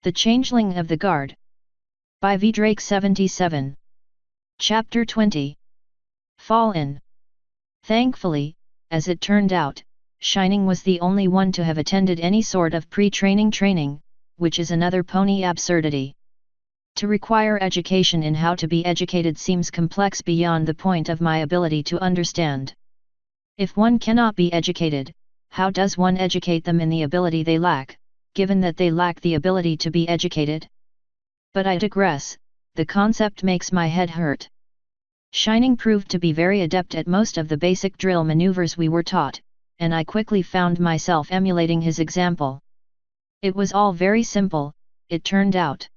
The Changeling of the Guard. By V. Drake 77. Chapter 20. Fall in. Thankfully, as it turned out, Shining was the only one to have attended any sort of pre-training training, which is another pony absurdity. To require education in how to be educated seems complex beyond the point of my ability to understand. If one cannot be educated, how does one educate them in the ability they lack, given that they lack the ability to be educated? But I digress, the concept makes my head hurt. Shining proved to be very adept at most of the basic drill maneuvers we were taught, and I quickly found myself emulating his example. It was all very simple, it turned out.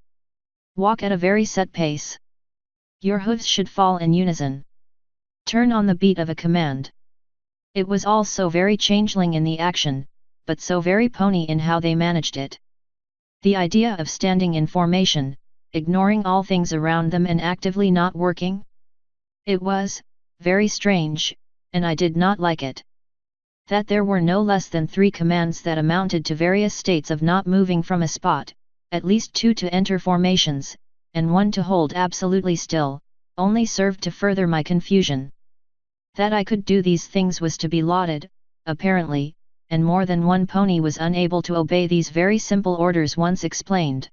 Walk at a very set pace. Your hooves should fall in unison. Turn on the beat of a command. It was all so very changeling in the action, but so very pony in how they managed it. The idea of standing in formation, ignoring all things around them and actively not working? It was very strange, and I did not like it. That there were no less than 3 commands that amounted to various states of not moving from a spot, at least 2 to enter formations, and 1 to hold absolutely still, only served to further my confusion. That I could do these things was to be lauded, apparently, and more than one pony was unable to obey these very simple orders once explained.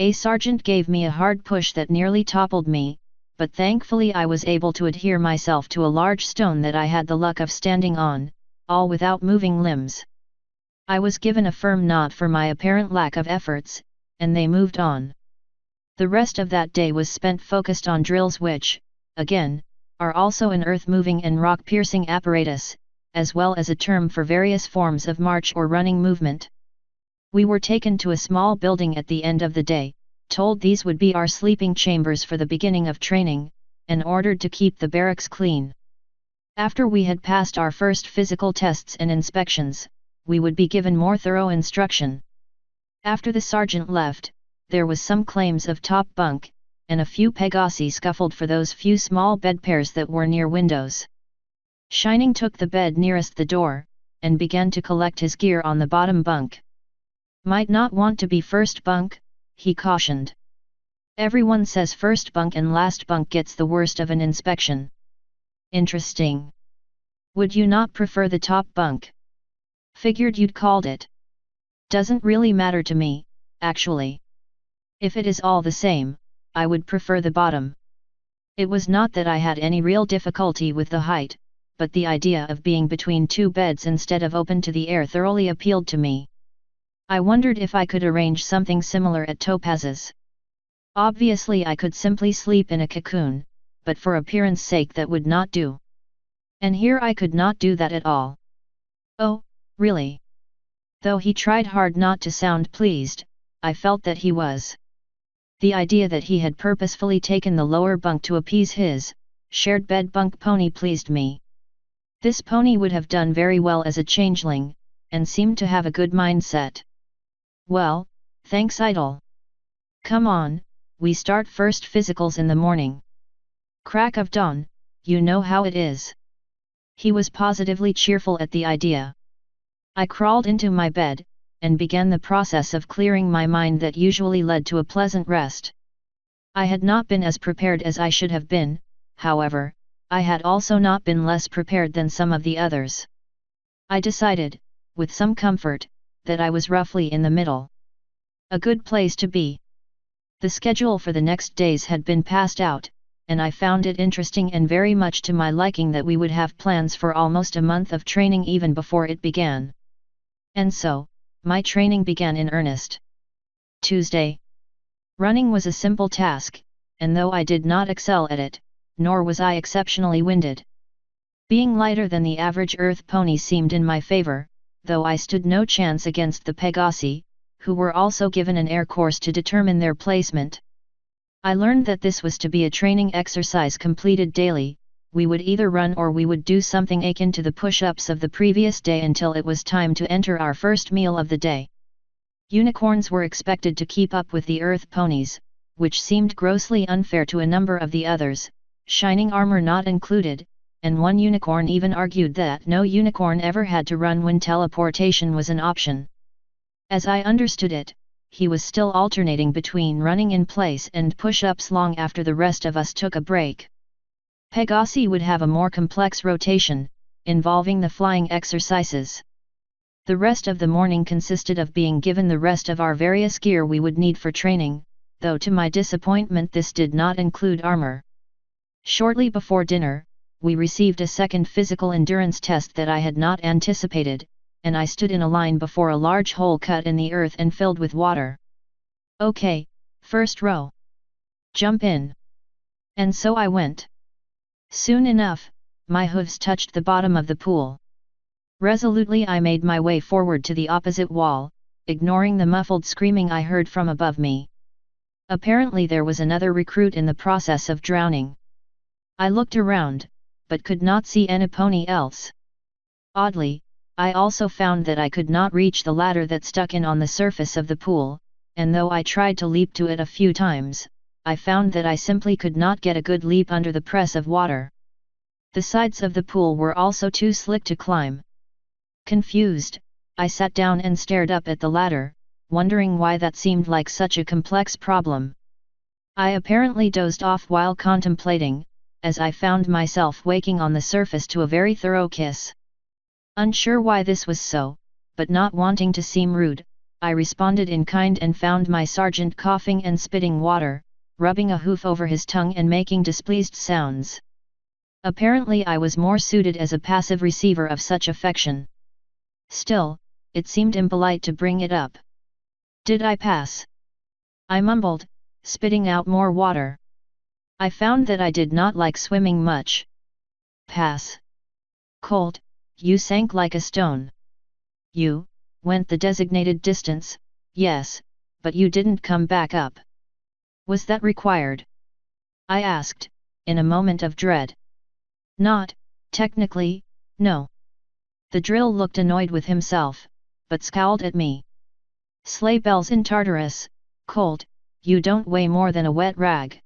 A sergeant gave me a hard push that nearly toppled me, but thankfully I was able to adhere myself to a large stone that I had the luck of standing on, all without moving limbs. I was given a firm nod for my apparent lack of efforts, and they moved on. The rest of that day was spent focused on drills which, again, are also an earth-moving and rock-piercing apparatus, as well as a term for various forms of march or running movement. We were taken to a small building at the end of the day, told these would be our sleeping chambers for the beginning of training, and ordered to keep the barracks clean. After we had passed our first physical tests and inspections, we would be given more thorough instruction. After the sergeant left, there was some claims of top bunk, and a few Pegasi scuffled for those few small bed pairs that were near windows. Shining took the bed nearest the door, and began to collect his gear on the bottom bunk. Might not want to be first bunk, he cautioned. Everyone says first bunk and last bunk gets the worst of an inspection. Interesting. Would you not prefer the top bunk? Figured you'd called it. Doesn't really matter to me, actually. If it is all the same, I would prefer the bottom. It was not that I had any real difficulty with the height, but the idea of being between 2 beds instead of open to the air thoroughly appealed to me. I wondered if I could arrange something similar at Topaz's. Obviously I could simply sleep in a cocoon, but for appearance sake that would not do. And here I could not do that at all. Oh, really? Though he tried hard not to sound pleased, I felt that he was. The idea that he had purposefully taken the lower bunk to appease his shared bed bunk pony pleased me. This pony would have done very well as a changeling, and seemed to have a good mindset. Well, thanks Idol. Come on, we start first physicals in the morning. Crack of dawn, you know how it is. He was positively cheerful at the idea. I crawled into my bed, and began the process of clearing my mind that usually led to a pleasant rest. I had not been as prepared as I should have been, however, I had also not been less prepared than some of the others. I decided, with some comfort, that I was roughly in the middle. A good place to be. The schedule for the next days had been passed out, and I found it interesting and very much to my liking that we would have plans for almost a month of training even before it began. And so, my training began in earnest. Tuesday. Running was a simple task, and though I did not excel at it, nor was I exceptionally winded. Being lighter than the average earth pony seemed in my favor, though I stood no chance against the Pegasi, who were also given an air course to determine their placement. I learned that this was to be a training exercise completed daily. We would either run or we would do something akin to the push-ups of the previous day until it was time to enter our first meal of the day. Unicorns were expected to keep up with the earth ponies, which seemed grossly unfair to a number of the others, shining armor not included, and one unicorn even argued that no unicorn ever had to run when teleportation was an option. As I understood it, he was still alternating between running in place and push-ups long after the rest of us took a break. Pegassi would have a more complex rotation, involving the flying exercises. The rest of the morning consisted of being given the rest of our various gear we would need for training, though to my disappointment this did not include armor. Shortly before dinner, we received a second physical endurance test that I had not anticipated, and I stood in a line before a large hole cut in the earth and filled with water. Okay, first row. Jump in. And so I went. Soon enough, my hooves touched the bottom of the pool. Resolutely I made my way forward to the opposite wall, ignoring the muffled screaming I heard from above me. Apparently there was another recruit in the process of drowning. I looked around, but could not see anybody else. Oddly, I also found that I could not reach the ladder that stuck in on the surface of the pool, and though I tried to leap to it a few times, I found that I simply could not get a good leap under the press of water. The sides of the pool were also too slick to climb. Confused, I sat down and stared up at the ladder, wondering why that seemed like such a complex problem. I apparently dozed off while contemplating, as I found myself waking on the surface to a very thorough kiss. Unsure why this was so, but not wanting to seem rude, I responded in kind and found my sergeant coughing and spitting water, rubbing a hoof over his tongue and making displeased sounds. Apparently I was more suited as a passive receiver of such affection. Still, it seemed impolite to bring it up. Did I pass? I mumbled, spitting out more water. I found that I did not like swimming much. Pass. Colt, you sank like a stone. You went the designated distance, yes, but you didn't come back up. Was that required? I asked, in a moment of dread. Not, technically, no. The drill looked annoyed with himself, but scowled at me. Sleigh bells in Tartarus, Colt, you don't weigh more than a wet rag.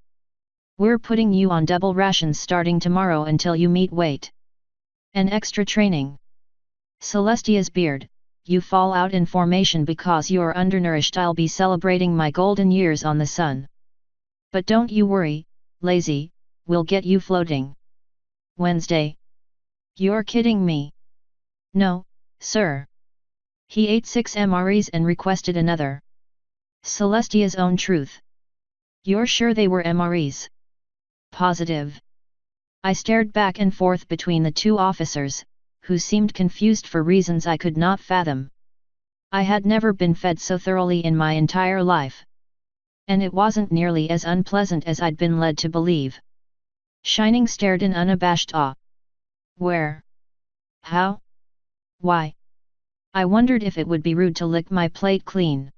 We're putting you on double rations starting tomorrow until you meet weight. An extra training. Celestia's beard, you fall out in formation because you're undernourished. I'll be celebrating my golden years on the sun. But don't you worry, lazy, we'll get you floating. Wednesday. You're kidding me. No, sir. He ate 6 MREs and requested another. Celestia's own truth. You're sure they were MREs? Positive. I stared back and forth between the two officers, who seemed confused for reasons I could not fathom. I had never been fed so thoroughly in my entire life. And it wasn't nearly as unpleasant as I'd been led to believe. Shining stared in unabashed awe. Where? How? Why? I wondered if it would be rude to lick my plate clean.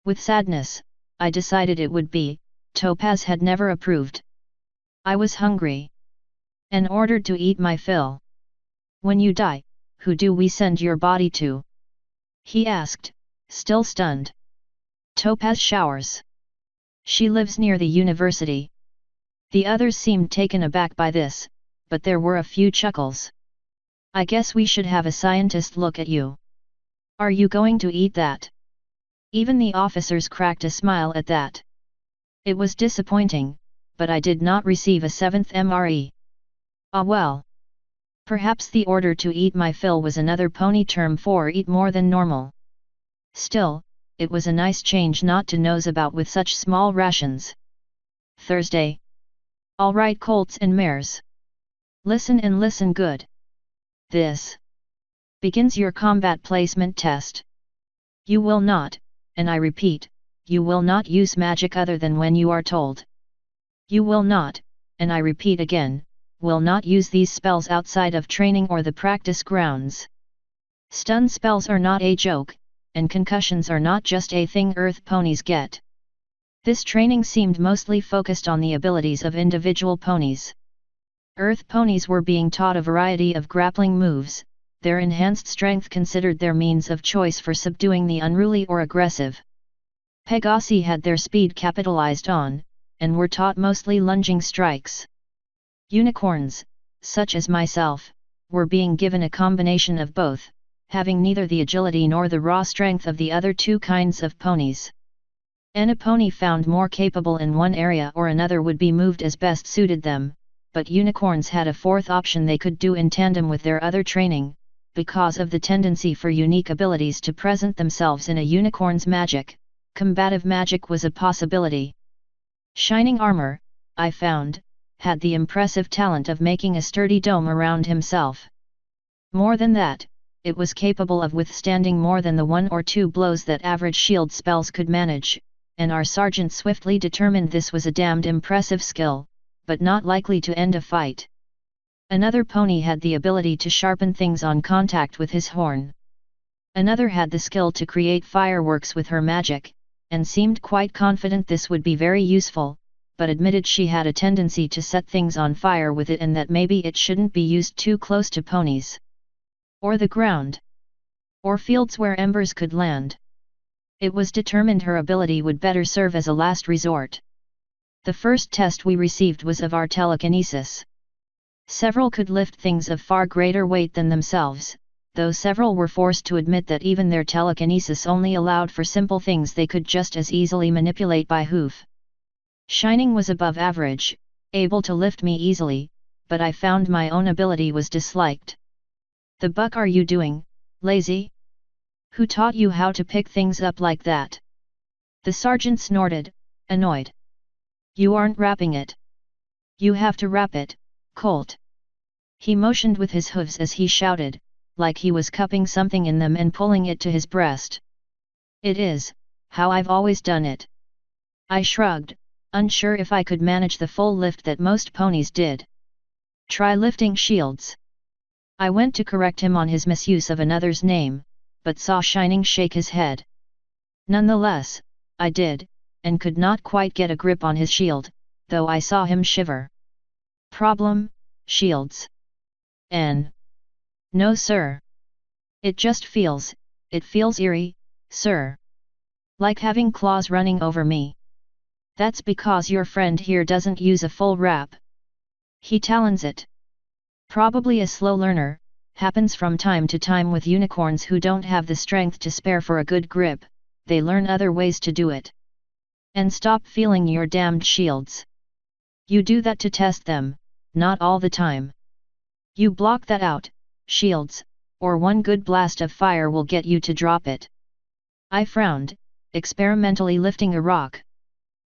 With sadness, I decided it would be. Topaz had never approved. I was hungry. And ordered to eat my fill. When you die, who do we send your body to? He asked, still stunned. Topaz showers. She lives near the university. The others seemed taken aback by this, but there were a few chuckles. I guess we should have a scientist look at you. Are you going to eat that? Even the officers cracked a smile at that. It was disappointing, but I did not receive a 7th MRE. Ah well. Perhaps the order to eat my fill was another pony term for eat more than normal. Still, it was a nice change not to nose about with such small rations. Thursday. All right, colts and mares. Listen and listen good. This begins your combat placement test. You will not, and I repeat, you will not use magic other than when you are told. You will not, and I repeat again, will not use these spells outside of training or the practice grounds. Stun spells are not a joke, and concussions are not just a thing earth ponies get. This training seemed mostly focused on the abilities of individual ponies. Earth ponies were being taught a variety of grappling moves, their enhanced strength considered their means of choice for subduing the unruly or aggressive. Pegassi had their speed capitalized on, and were taught mostly lunging strikes. Unicorns, such as myself, were being given a combination of both, having neither the agility nor the raw strength of the other two kinds of ponies. Any pony found more capable in one area or another would be moved as best suited them, but unicorns had a fourth option they could do in tandem with their other training, because of the tendency for unique abilities to present themselves in a unicorn's magic. Combative magic was a possibility. Shining Armor, I found, had the impressive talent of making a sturdy dome around himself. More than that, it was capable of withstanding more than the 1 or 2 blows that average shield spells could manage, and our sergeant swiftly determined this was a damned impressive skill, but not likely to end a fight. Another pony had the ability to sharpen things on contact with his horn. Another had the skill to create fireworks with her magic, and seemed quite confident this would be very useful, but admitted she had a tendency to set things on fire with it and that maybe it shouldn't be used too close to ponies. Or the ground. Or fields where embers could land. It was determined her ability would better serve as a last resort. The first test we received was of our telekinesis. Several could lift things of far greater weight than themselves, though several were forced to admit that even their telekinesis only allowed for simple things they could just as easily manipulate by hoof. Shining was above average, able to lift me easily, but I found my own ability was disliked. "The buck are you doing, lazy? Who taught you how to pick things up like that?" The sergeant snorted, annoyed. "You aren't wrapping it. You have to wrap it, Colt." He motioned with his hooves as he shouted, like he was cupping something in them and pulling it to his breast. "It is, how I've always done it." I shrugged, unsure if I could manage the full lift that most ponies did. "Try lifting shields." I went to correct him on his misuse of another's name, but saw Shining shake his head. Nonetheless, I did, and could not quite get a grip on his shield, though I saw him shiver. "Problem, shields? No sir. It just feels eerie, sir. Like having claws running over me." "That's because your friend here doesn't use a full wrap. He talons it. Probably a slow learner, happens from time to time with unicorns who don't have the strength to spare for a good grip, they learn other ways to do it. And stop feeling your damned shields. You do that to test them, not all the time. You block that out, shields, or one good blast of fire will get you to drop it." I frowned, experimentally lifting a rock.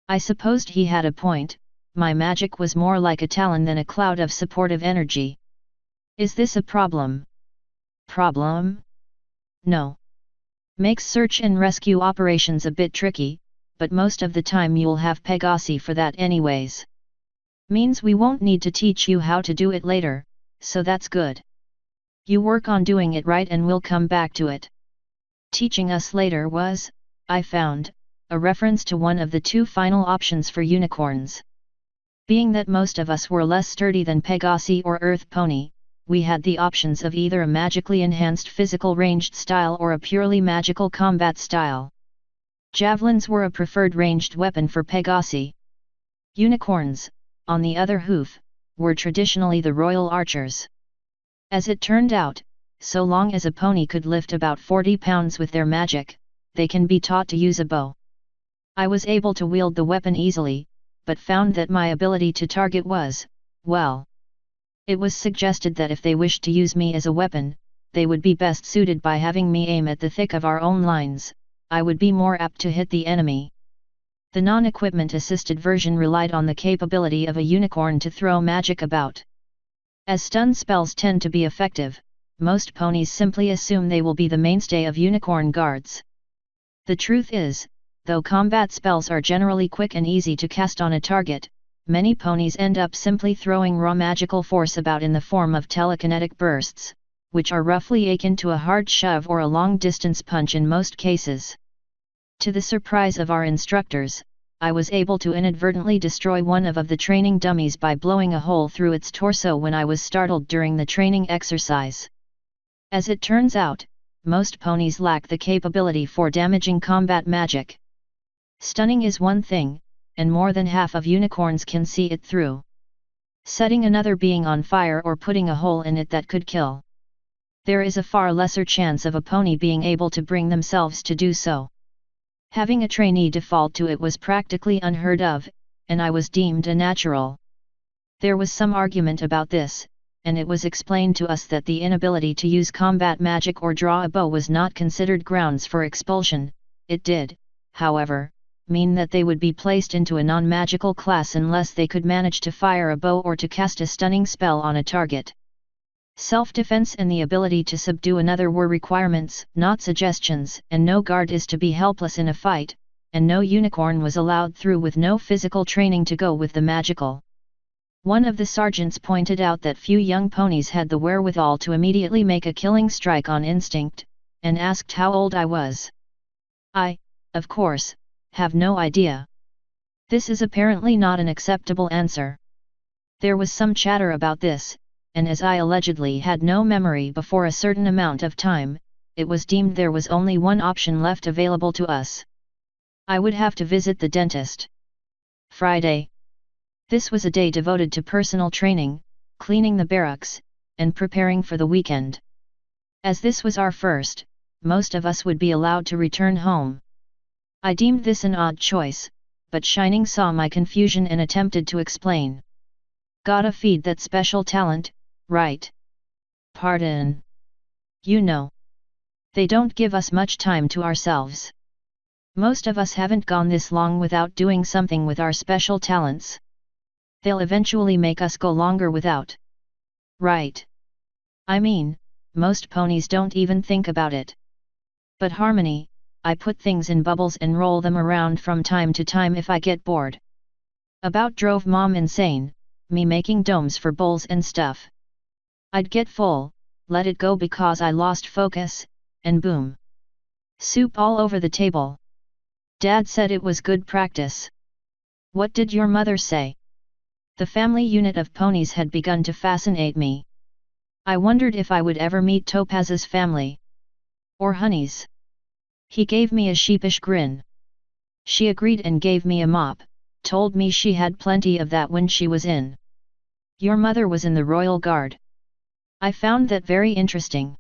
I supposed he had a point, my magic was more like a talon than a cloud of supportive energy. "Is this a problem?" "Problem? No. Makes search and rescue operations a bit tricky, but most of the time you'll have Pegasi for that anyways. Means we won't need to teach you how to do it later, so that's good. You work on doing it right and we'll come back to it." Teaching us later was, I found, a reference to one of the 2 final options for unicorns. Being that most of us were less sturdy than Pegasi or Earth Pony, we had the options of either a magically enhanced physical ranged style or a purely magical combat style. Javelins were a preferred ranged weapon for Pegasi. Unicorns, on the other hoof, were traditionally the royal archers. As it turned out, so long as a pony could lift about 40 pounds with their magic, they can be taught to use a bow. I was able to wield the weapon easily, but found that my ability to target was, well. It was suggested that if they wished to use me as a weapon, they would be best suited by having me aim at the thick of our own lines, I would be more apt to hit the enemy. The non-equipment assisted version relied on the capability of a unicorn to throw magic about. As stun spells tend to be effective, most ponies simply assume they will be the mainstay of unicorn guards. The truth is, though combat spells are generally quick and easy to cast on a target, many ponies end up simply throwing raw magical force about in the form of telekinetic bursts, which are roughly akin to a hard shove or a long-distance punch in most cases. To the surprise of our instructors, I was able to inadvertently destroy one of the training dummies by blowing a hole through its torso when I was startled during the training exercise. As it turns out, most ponies lack the capability for damaging combat magic. Stunning is one thing, and more than half of unicorns can see it through. Setting another being on fire or putting a hole in it that could kill. There is a far lesser chance of a pony being able to bring themselves to do so. Having a trainee default to it was practically unheard of, and I was deemed a natural. There was some argument about this, and it was explained to us that the inability to use combat magic or draw a bow was not considered grounds for expulsion. It did, however, mean that they would be placed into a non-magical class unless they could manage to fire a bow or to cast a stunning spell on a target. Self-defense and the ability to subdue another were requirements, not suggestions, and no guard is to be helpless in a fight, and no unicorn was allowed through with no physical training to go with the magical. One of the sergeants pointed out that few young ponies had the wherewithal to immediately make a killing strike on instinct, and asked how old I was. I, of course, have no idea. This is apparently not an acceptable answer. There was some chatter about this, and as I allegedly had no memory before a certain amount of time, it was deemed there was only one option left available to us. I would have to visit the dentist. Friday. This was a day devoted to personal training, cleaning the barracks, and preparing for the weekend. As this was our first, most of us would be allowed to return home. I deemed this an odd choice, but Shining saw my confusion and attempted to explain. Gotta feed that special talent, right? Pardon. You know. They don't give us much time to ourselves. Most of us haven't gone this long without doing something with our special talents. They'll eventually make us go longer without. Right. I mean, most ponies don't even think about it. But Harmony, I put things in bubbles and roll them around from time to time if I get bored. About drove Mom insane, me making domes for bowls and stuff. I'd get full, let it go because I lost focus, and boom. Soup all over the table. Dad said it was good practice. What did your mother say? The family unit of ponies had begun to fascinate me. I wondered if I would ever meet Topaz's family. Or Honey's. He gave me a sheepish grin. She agreed and gave me a mop, told me she had plenty of that when she was in. Your mother was in the Royal Guard. I found that very interesting.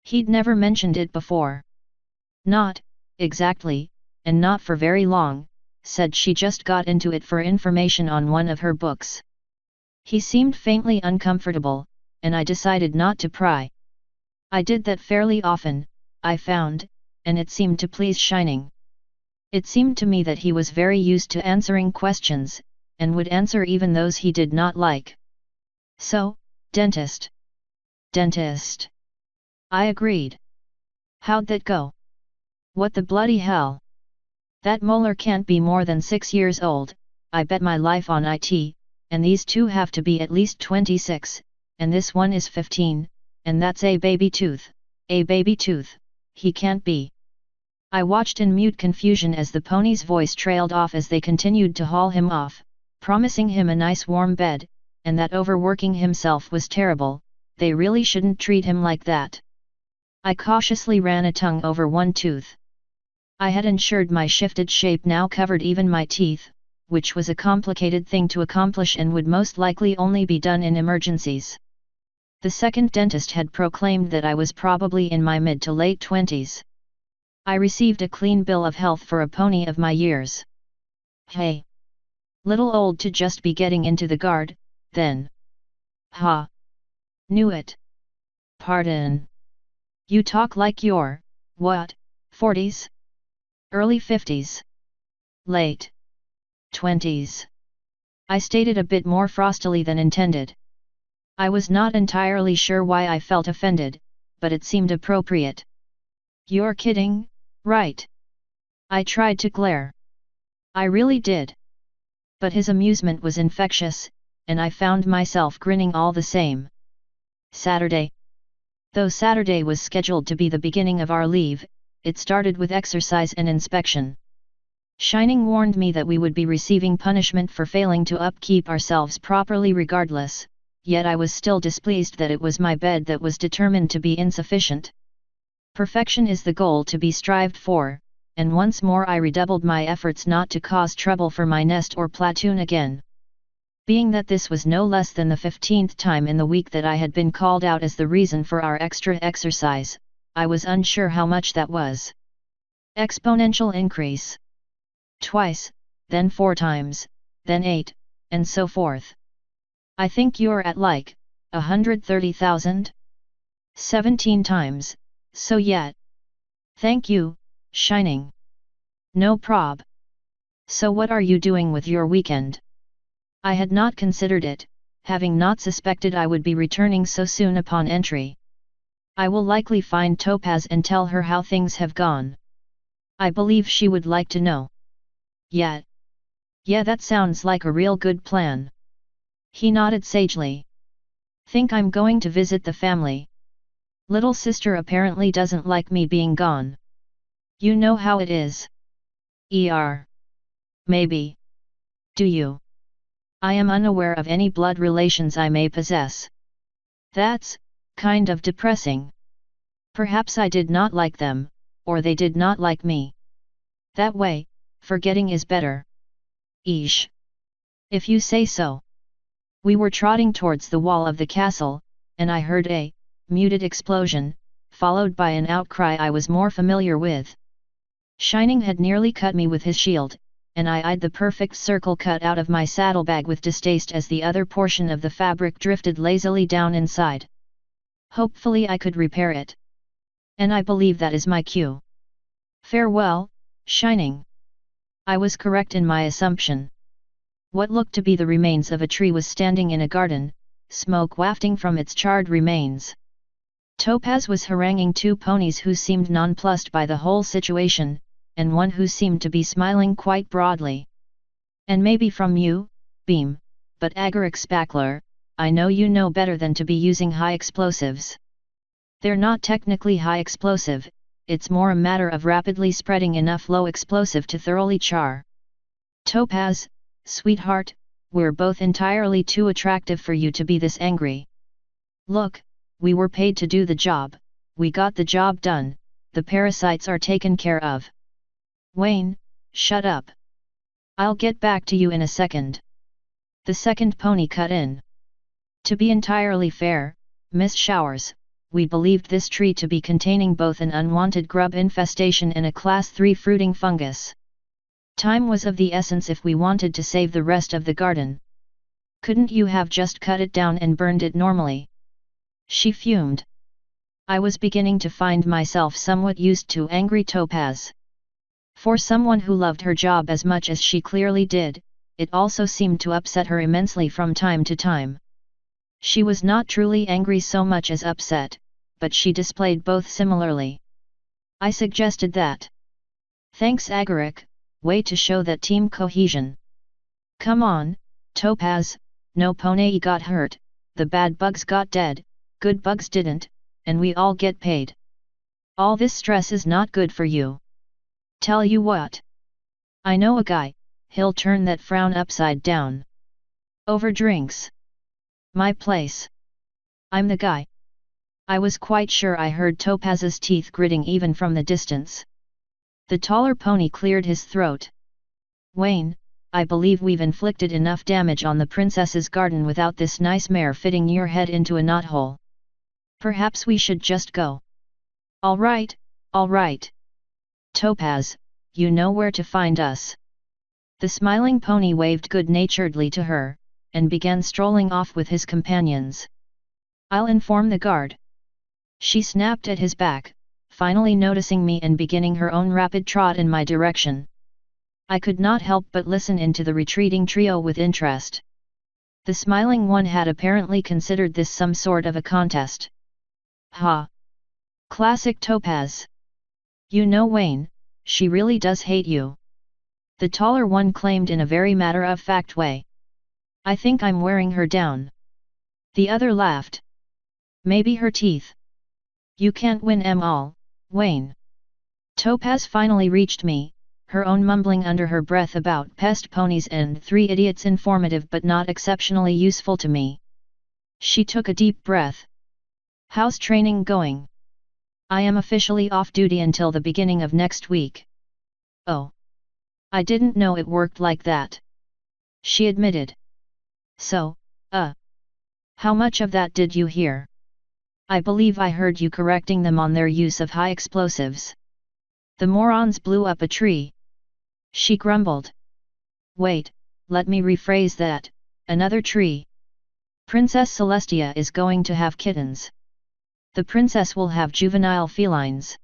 He'd never mentioned it before. Not, exactly, and not for very long, said she just got into it for information on one of her books. He seemed faintly uncomfortable, and I decided not to pry. I did that fairly often, I found, and it seemed to please Shining. It seemed to me that he was very used to answering questions, and would answer even those he did not like. So, dentist. Dentist. I agreed. How'd that go? What the bloody hell? That molar can't be more than 6 years old, I bet my life on it, and these two have to be at least 26, and this one is 15, and that's a baby tooth, he can't be. I watched in mute confusion as the pony's voice trailed off as they continued to haul him off, promising him a nice warm bed, and that overworking himself was terrible, they really shouldn't treat him like that. I cautiously ran a tongue over one tooth. I had ensured my shifted shape now covered even my teeth, which was a complicated thing to accomplish and would most likely only be done in emergencies. The second dentist had proclaimed that I was probably in my mid to late 20s. I received a clean bill of health for a pony of my years. Hey! Little old to just be getting into the guard, then. Ha! Knew it. Pardon. You talk like you're, what, 40s? Early 50s? Late 20s? I stated a bit more frostily than intended. I was not entirely sure why I felt offended, but it seemed appropriate. You're kidding, right? I tried to glare. I really did. But his amusement was infectious, and I found myself grinning all the same. Saturday. Though Saturday was scheduled to be the beginning of our leave, it started with exercise and inspection. Shining warned me that we would be receiving punishment for failing to upkeep ourselves properly regardless, yet I was still displeased that it was my bed that was determined to be insufficient. Perfection is the goal to be strived for, and once more I redoubled my efforts not to cause trouble for my nest or platoon again. Being that this was no less than the 15th time in the week that I had been called out as the reason for our extra exercise, I was unsure how much that was. Exponential increase. Twice, then 4 times, then 8, and so forth. I think you're at like 130,000? 17 times, so yet. Thank you, Shining. No prob. So what are you doing with your weekend? I had not considered it, having not suspected I would be returning so soon upon entry. I will likely find Topaz and tell her how things have gone. I believe she would like to know. Yeah, that sounds like a real good plan. He nodded sagely. Think I'm going to visit the family. Little sister apparently doesn't like me being gone. You know how it is. Maybe. Do you? I am unaware of any blood relations I may possess. That's kind of depressing. Perhaps I did not like them, or they did not like me. That way, forgetting is better. Eesh. If you say so. We were trotting towards the wall of the castle, and I heard a muted explosion, followed by an outcry I was more familiar with. Shining had nearly cut me with his shield, and I eyed the perfect circle cut out of my saddlebag with distaste as the other portion of the fabric drifted lazily down inside. Hopefully I could repair it. And I believe that is my cue. Farewell, Shining. I was correct in my assumption. What looked to be the remains of a tree was standing in a garden, smoke wafting from its charred remains. Topaz was haranguing 2 ponies who seemed nonplussed by the whole situation, and one who seemed to be smiling quite broadly. And maybe from you, Beam, but Agaric Spackler, I know you know better than to be using high explosives. They're not technically high explosive, it's more a matter of rapidly spreading enough low explosive to thoroughly char. Topaz, sweetheart, we're both entirely too attractive for you to be this angry. Look, we were paid to do the job, we got the job done, the parasites are taken care of. Wayne, shut up. I'll get back to you in a second. The second pony cut in. To be entirely fair, Miss Showers, we believed this tree to be containing both an unwanted grub infestation and a class 3 fruiting fungus. Time was of the essence if we wanted to save the rest of the garden. Couldn't you have just cut it down and burned it normally? She fumed. I was beginning to find myself somewhat used to angry Topaz. For someone who loved her job as much as she clearly did, it also seemed to upset her immensely from time to time. She was not truly angry so much as upset, but she displayed both similarly. I suggested that. Thanks Agaric, way to show that team cohesion. Come on, Topaz, no pony got hurt, the bad bugs got dead, good bugs didn't, and we all get paid. All this stress is not good for you. Tell you what. I know a guy, he'll turn that frown upside down. Over drinks. My place. I'm the guy. I was quite sure I heard Topaz's teeth gritting even from the distance. The taller pony cleared his throat. Wayne, I believe we've inflicted enough damage on the princess's garden without this nice mare fitting your head into a knothole. Perhaps we should just go. All right. Topaz, you know where to find us. The smiling pony waved good-naturedly to her, and began strolling off with his companions. I'll inform the guard. She snapped at his back, finally noticing me and beginning her own rapid trot in my direction. I could not help but listen into the retreating trio with interest. The smiling one had apparently considered this some sort of a contest. Ha! Classic Topaz. You know Wayne, she really does hate you. The taller one claimed in a very matter-of-fact way. I think I'm wearing her down. The other laughed. Maybe her teeth. You can't win 'em all, Wayne. Topaz finally reached me, her own mumbling under her breath about pest ponies and 3 idiots, informative but not exceptionally useful to me. She took a deep breath. How's training going? I am officially off duty until the beginning of next week. Oh. I didn't know it worked like that. She admitted. So, how much of that did you hear? I believe I heard you correcting them on their use of high explosives. The morons blew up a tree. She grumbled. Wait, let me rephrase that, another tree. Princess Celestia is going to have kittens. The princess will have juvenile felines.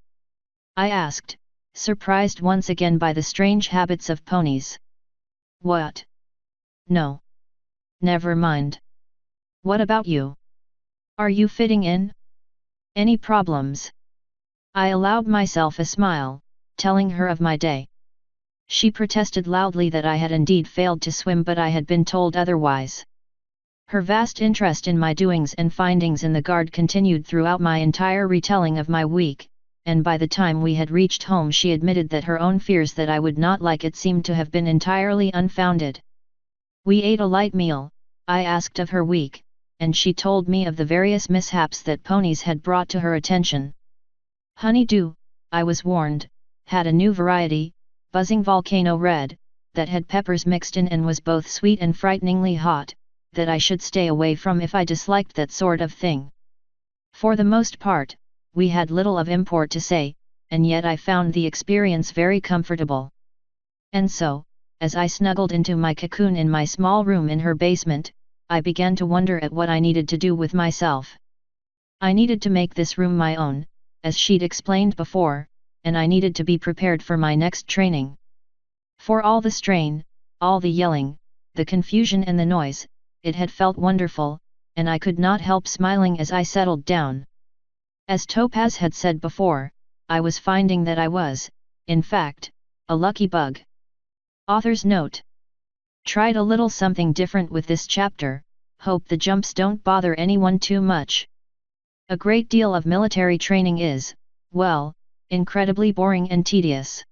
I asked, surprised once again by the strange habits of ponies. What? No. Never mind. What about you? Are you fitting in? Any problems? I allowed myself a smile, telling her of my day. She protested loudly that I had indeed failed to swim, but I had been told otherwise. Her vast interest in my doings and findings in the guard continued throughout my entire retelling of my week, and by the time we had reached home she admitted that her own fears that I would not like it seemed to have been entirely unfounded. We ate a light meal, I asked of her week, and she told me of the various mishaps that ponies had brought to her attention. Honeydew, I was warned, had a new variety, buzzing volcano red, that had peppers mixed in and was both sweet and frighteningly hot, that I should stay away from if I disliked that sort of thing. For the most part, we had little of import to say, and yet I found the experience very comfortable. And so, as I snuggled into my cocoon in my small room in her basement, I began to wonder at what I needed to do with myself. I needed to make this room my own, as she'd explained before, and I needed to be prepared for my next training. For all the strain, all the yelling, the confusion and the noise, it had felt wonderful, and I could not help smiling as I settled down. As Topaz had said before, I was finding that I was, in fact, a lucky bug. Author's note. Tried a little something different with this chapter, hope the jumps don't bother anyone too much. A great deal of military training is, well, incredibly boring and tedious.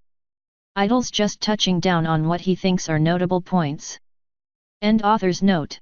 Idle's just touching down on what he thinks are notable points. End author's note.